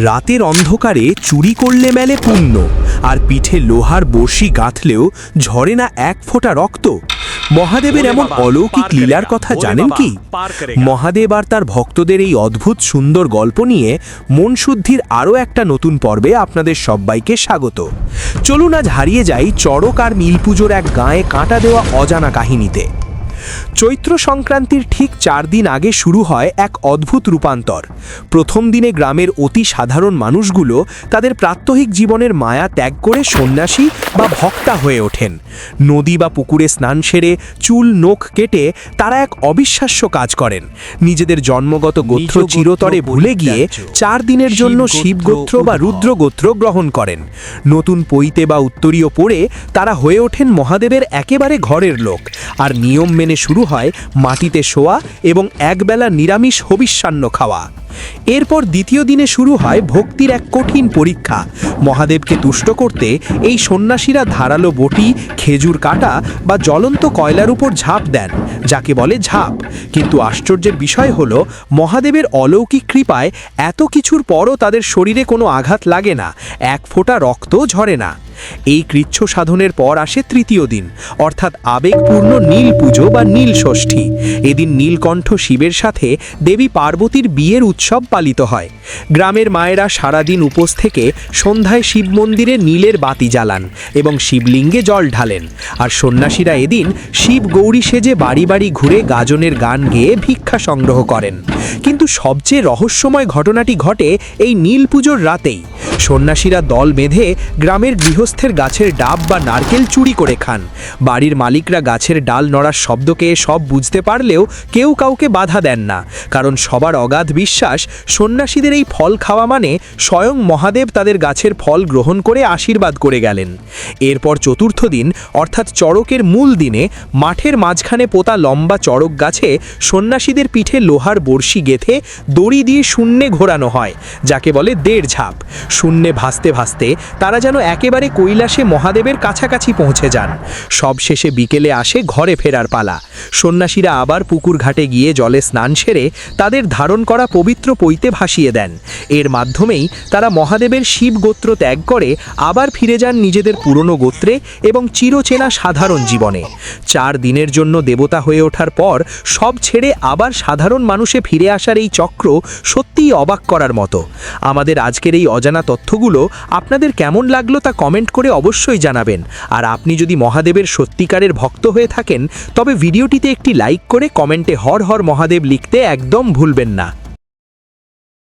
রাতের অন্ধকারে চুরি করলে মেলে পুণ্য, আর পিঠে লোহার বড়শি গাঁথলেও ঝরে না এক ফোঁটা রক্ত। মহাদেবের এমন অলৌকিক লীলার কথা জানেন কি? মহাদেব আর তার ভক্তদের এই অদ্ভুত সুন্দর গল্প নিয়ে মন শুদ্ধির আরও একটা নতুন পর্বে আপনাদের সবাইকে স্বাগত। চলুন আজ হারিয়ে যাই চড়ক আর নীলপুজোর এক গায়ে কাঁটা দেওয়া অজানা কাহিনীতে। চৈত্র সংক্রান্তির ঠিক 4 দিন আগে শুরু হয় এক অদ্ভুত রূপান্তর। প্রথম দিনে গ্রামের অতি সাধারণ মানুষগুলো তাদের প্রাত্যহিক জীবনের মায়া ত্যাগ করে সন্ন্যাসী বা ভক্তা হয়ে ওঠেন। নদী বা পুকুরে স্নান সেরে চুল নখ কেটে তারা এক অবিশ্বাস্য কাজ করেন। নিজেদের জন্মগত গোত্র চিরতরে ভুলে গিয়ে 4 দিনের জন্য শিবগোত্র বা রুদ্রগোত্র গ্রহণ করেন। নতুন পৈতে বা উত্তরীয় পরে তারা হয়ে ওঠেন মহাদেবের একেবারে ঘরের লোক। আর নিয়ম মেনে শুরু হয় মাটিতে শোয়া এবং একবেলা নিরামিষ হবিষ্যান্ন খাওয়া। এরপর দ্বিতীয় দিনে শুরু হয় ভক্তির এক কঠিন পরীক্ষা। মহাদেবকে তুষ্ট করতে এই সন্ন্যাসীরা ধারালো বটি, খেজুর কাটা বা জ্বলন্ত কয়লার উপর ঝাঁপ দেন, যাকে বলে ঝাঁপ। কিন্তু আশ্চর্যের বিষয় হলো, মহাদেবের অলৌকিক কৃপায় এত কিছুর পরও তাদের শরীরে কোনো আঘাত লাগে না, এক ফোঁটা রক্তও ঝরে না। এই কৃচ্ছ সাধনের পর আসে তৃতীয় দিন, অর্থাৎ আবেগপূর্ণ নীল পুজো বা নীল ষষ্ঠী। এদিন নীলকণ্ঠ শিবের সাথে দেবী পার্বতীর বিয়ের উৎসব পালিত হয়। গ্রামের মায়েরা সারাদিন উপোস থেকে সন্ধ্যায় শিব মন্দিরে নীলের বাতি জ্বালান এবং শিবলিঙ্গে জল ঢালেন। আর সন্ন্যাসীরা এদিন শিব গৌরী সেজে বাড়ি বাড়ি ঘুরে গাজনের গান গেয়ে ভিক্ষা সংগ্রহ করেন। কিন্তু সবচেয়ে রহস্যময় ঘটনাটি ঘটে এই নীল পুজোর রাতেই। সন্ন্যাসীরা দল বেঁধে গ্রামের গৃহস্থের গাছের ডাব বা নারকেল চুরি করে খান। বাড়ির মালিকরা গাছের ডাল নড়ার শব্দকে সব বুঝতে পারলেও কেউ কাউকে বাধা দেন না, কারণ সবার অগাধ বিশ্বাস সন্ন্যাসীদের এই ফল খাওয়া মানে স্বয়ং মহাদেব তাদের গাছের ফল গ্রহণ করে আশীর্বাদ করে গেলেন। এরপর চতুর্থ দিন, অর্থাৎ চড়কের মূল দিনে, মাঠের মাঝখানে পোতা লম্বা চড়ক গাছে সন্ন্যাসীদের পিঠে লোহার বড়শি গেঁথে দড়ি দিয়ে শূন্যে ঘোরানো হয়, যাকে বলে 1.5 ঝাঁপ। শূন্যে ভাসতে ভাসতে তারা যেন একেবারে কৈলাসে মহাদেবের কাছাকাছি পৌঁছে যান। সব শেষে বিকেলে আসে ঘরে ফেরার পালা। সন্ন্যাসীরা আবার পুকুর ঘাটে গিয়ে জলে স্নান সেরে তাদের ধারণ করা পবিত্র পৈতে ভাসিয়ে দেন। এর মাধ্যমেই তারা মহাদেবের শিব গোত্র ত্যাগ করে আবার ফিরে যান নিজেদের পুরনো গোত্রে এবং চিরচেনা সাধারণ জীবনে। 4 দিনের জন্য দেবতা হয়ে ওঠার পর সব ছেড়ে আবার সাধারণ মানুষে ফিরে আসার এই চক্র সত্যিই অবাক করার মতো। আমাদের আজকের এই অজানা তথ্যগুলো আপনাদের কেমন লাগলো তা কমেন্ট করে অবশ্যই জানাবেন। আর আপনি যদি মহাদেবের সত্যিকারের ভক্ত হয়ে থাকেন, তবে ভিডিওটিতে একটি লাইক করে কমেন্টে হর হর মহাদেব লিখতে একদম ভুলবেন না।